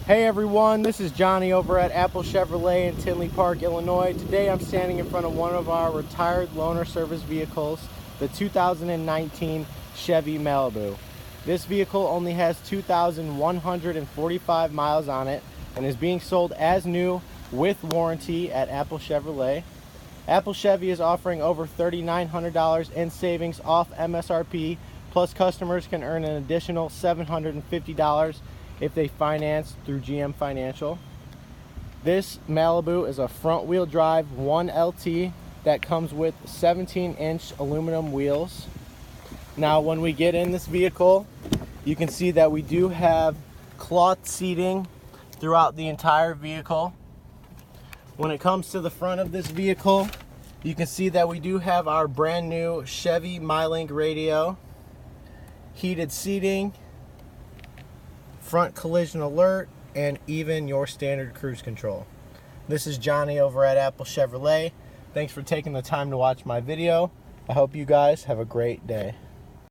Hey everyone, this is Johnny over at Apple Chevrolet in Tinley Park, Illinois. Today I'm standing in front of one of our retired loaner service vehicles, the 2019 Chevy Malibu. This vehicle only has 2,145 miles on it and is being sold as new with warranty at Apple Chevrolet. Apple Chevy is offering over $3,900 in savings off MSRP, plus customers can earn an additional $750 if they finance through GM Financial. This Malibu is a front wheel drive 1LT that comes with 17-inch aluminum wheels. Now when we get in this vehicle, you can see that we do have cloth seating throughout the entire vehicle. When it comes to the front of this vehicle, you can see that we do have our brand new Chevy Malibu radio, heated seating, front collision alert, and even your standard cruise control. This is Johnny over at Apple Chevrolet. Thanks for taking the time to watch my video. I hope you guys have a great day.